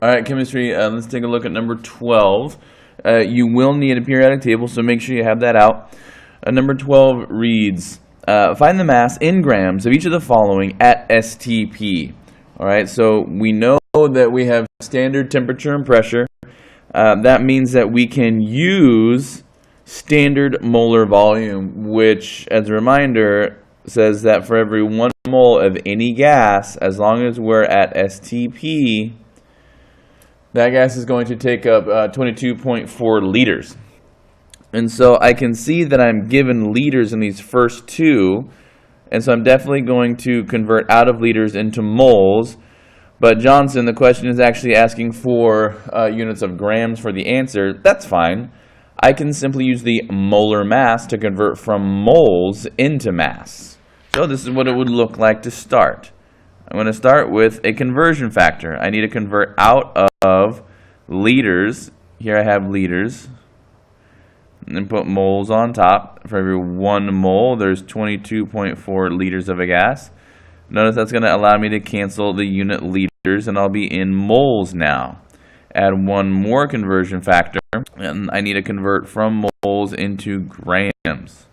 All right, chemistry, let's take a look at number 12. You will need a periodic table, so make sure you have that out. Number 12 reads, find the mass in grams of each of the following at STP. All right, so we know that we have standard temperature and pressure. That means that we can use standard molar volume, which, as a reminder, says that for every 1 mole of any gas, as long as we're at STP, that gas is going to take up 22.4 liters. And so I can see that I'm given liters in these first two, and so I'm definitely going to convert out of liters into moles. But Johnson, the question is actually asking for units of grams for the answer. That's fine. I can simply use the molar mass to convert from moles into mass. So this is what it would look like to start. I'm going to start with a conversion factor. I need to convert out of liters. Here I have liters. And then put moles on top. For every 1 mole, there's 22.4 liters of a gas. Notice that's going to allow me to cancel the unit liters, and I'll be in moles now. Add 1 more conversion factor, and I need to convert from moles into grams.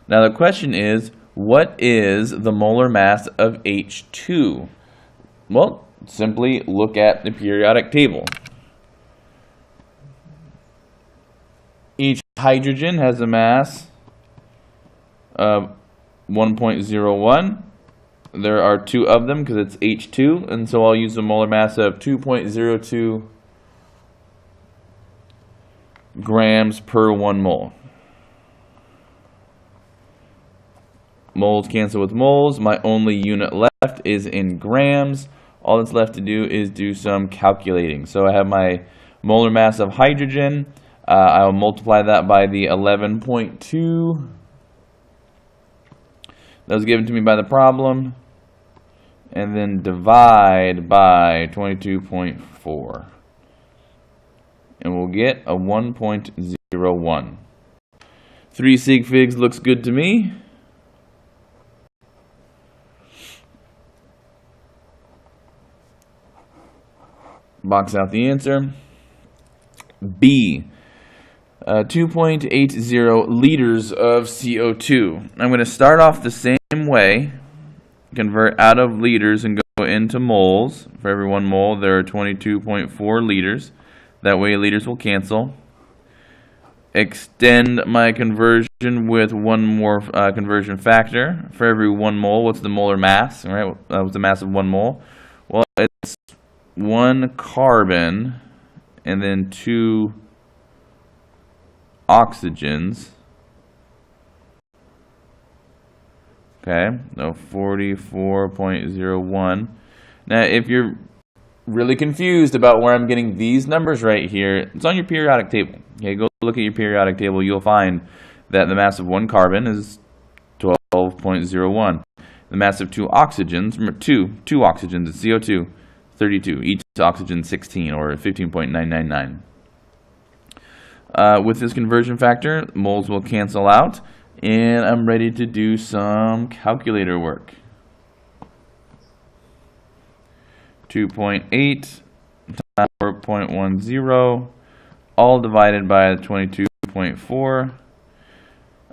Now the question is, what is the molar mass of H2? Well, simply look at the periodic table. Each hydrogen has a mass of 1.01. There are 2 of them because it's H2, and so I'll use a molar mass of 2.02 grams per 1 mole. Moles cancel with moles. My only unit left is in grams. All that's left to do is do some calculating. So I have my molar mass of hydrogen. I'll multiply that by the 11.2 that was given to me by the problem, and then divide by 22.4. And we'll get a 1.01. 3 sig figs looks good to me. Box out the answer. B, 2.80 liters of CO2. I'm going to start off the same way, convert out of liters and go into moles. For every 1 mole, there are 22.4 liters. That way, liters will cancel. Extend my conversion with 1 more conversion factor. For every 1 mole, what's the molar mass? All right, what's the mass of 1 mole? Well, it's 1 carbon and then 2 oxygens. Okay, so 44.01. Now, if you're really confused about where I'm getting these numbers right here, it's on your periodic table. Okay, go look at your periodic table. You'll find that the mass of 1 carbon is 12.01. The mass of 2 oxygens, remember two oxygens is CO2, 32. Each oxygen 16 or 15.999. With this conversion factor, moles will cancel out, and I'm ready to do some calculator work. 2.8 times 4.10, all divided by 22.4.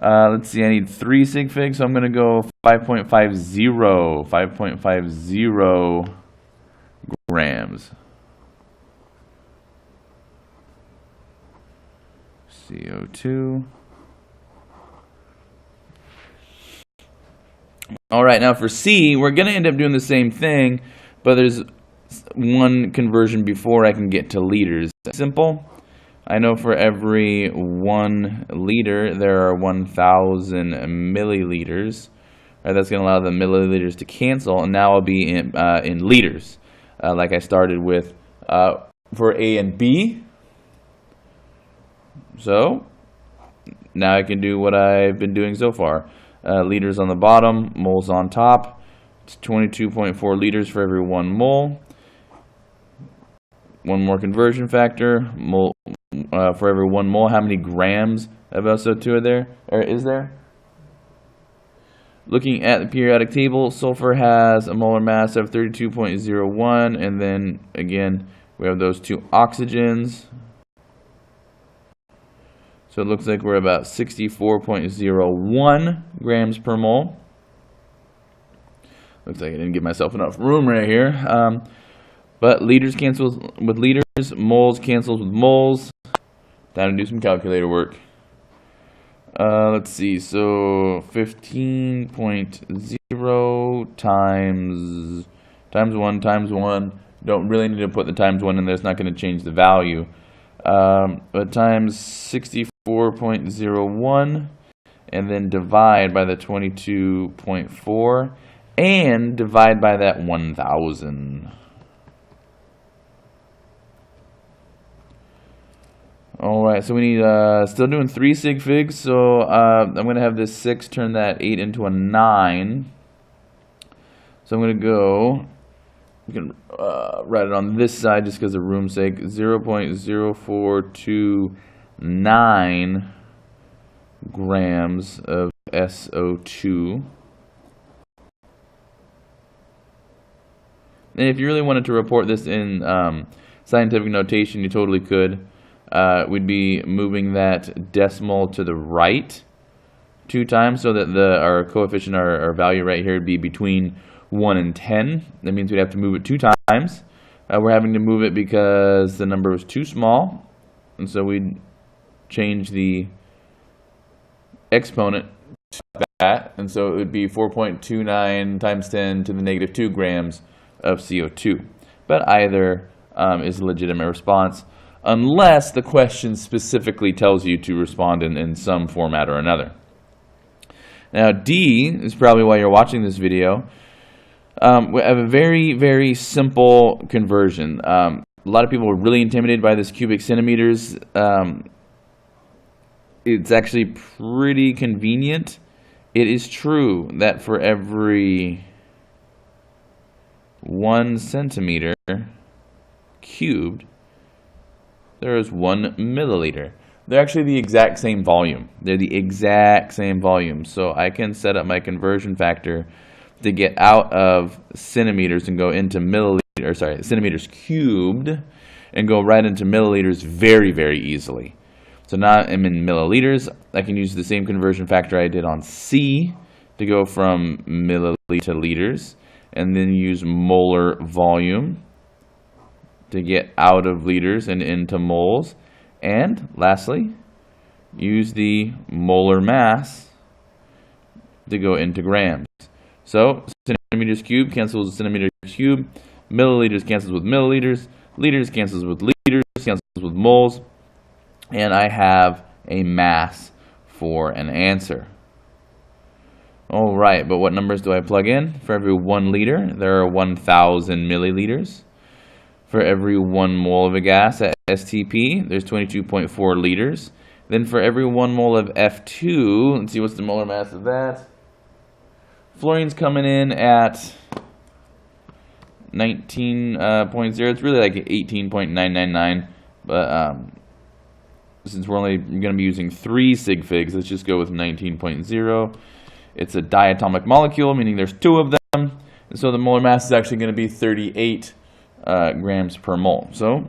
Let's see, I need 3 sig figs, so I'm going to go 5.50 grams. CO2. All right, now for C, we're going to end up doing the same thing, but there's 1 conversion before I can get to liters. Simple. I know for every 1 liter, there are 1,000 milliliters. Right, that's going to allow the milliliters to cancel, and now I'll be in liters, like I started with for A and B. So now I can do what I've been doing so far. Liters on the bottom, moles on top. It's 22.4 liters for every 1 mole. 1 more conversion factor. For every 1 mole, how many grams of SO2 are there? Or is there? Looking at the periodic table, sulfur has a molar mass of 32.01, and then again We have those two oxygens. So it looks like we're about 64.01 grams per mole. Looks like I didn't give myself enough room right here. But liters cancels with liters, moles cancels with moles. Time to do some calculator work. Let's see, so 15.0 times 1. Don't really need to put the times 1 in there, it's not going to change the value. But times 64.01, and then divide by the 22.4, and divide by that 1,000. Alright, so we need, still doing 3 sig figs, so I'm going to have this 6 turn that 8 into a 9. So I'm going to go, we can write it on this side just because of room's sake, 0.0429 grams of SO2. And if you really wanted to report this in scientific notation, you totally could. We'd be moving that decimal to the right 2 times so that our coefficient, our value right here would be between 1 and 10. That means we'd have to move it 2 times. We're having to move it because the number was too small, and so we'd change the exponent to that, and so it would be 4.29 times 10 to the negative 2 grams of CO2. But either is a legitimate response, unless the question specifically tells you to respond in some format or another. Now D is probably why you're watching this video. We have a very, very simple conversion. A lot of people are really intimidated by this cubic centimeters. It's actually pretty convenient. It is true that for every 1 centimeter cubed, there is 1 milliliter. They're actually the exact same volume. They're the exact same volume. So I can set up my conversion factor to get out of centimeters and go into centimeters cubed and go right into milliliters very, very easily. So now I'm in milliliters. I can use the same conversion factor I did on C to go from milliliters to liters, and then use molar volume to get out of liters and into moles. And lastly, use the molar mass to go into grams. So centimeters cubed cancels with centimeters cubed, milliliters cancels with milliliters, liters cancels with liters, cancels with moles, and I have a mass for an answer. All right, but what numbers do I plug in? For every 1 liter, there are 1,000 milliliters. For every 1 mole of a gas at STP, there's 22.4 liters. Then for every 1 mole of F2, let's see what's the molar mass of that. Fluorine's coming in at 19.0. It's really like 18.999, but since we're only going to be using 3 sig figs, let's just go with 19.0. It's a diatomic molecule, meaning there's 2 of them, and so the molar mass is actually going to be 38 grams per mole. So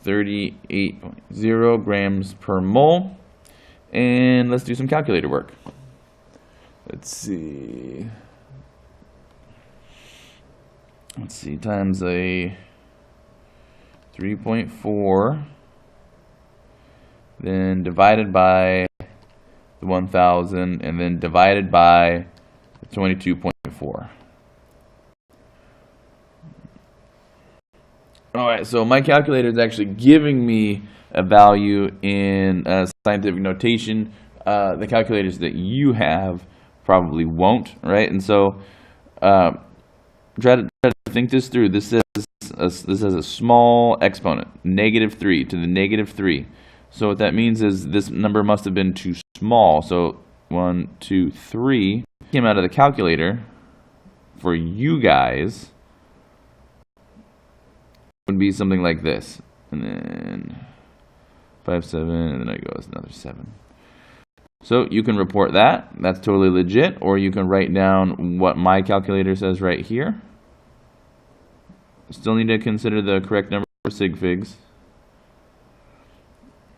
38.0 grams per mole. And let's do some calculator work. Let's see, times a 3.4, then divided by the 1,000, and then divided by the 22.4. Alright, so my calculator is actually giving me a value in scientific notation. The calculators that you have probably won't, right? And so try to think this through. This has a small exponent, -3 to the -3. So what that means is this number must have been too small. So 1, 2, 3 came out of the calculator for you guys would be something like this, and then 5, 7, and then I go as another 7. So you can report that. That's totally legit. Or you can write down what my calculator says right here. Still need to consider the correct number sig figs,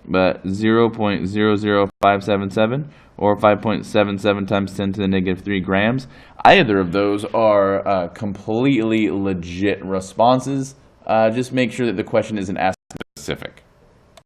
but 0.00577 or 5.77 times 10 to the negative 3 grams. Either of those are completely legit responses. Just make sure that the question isn't asked specific.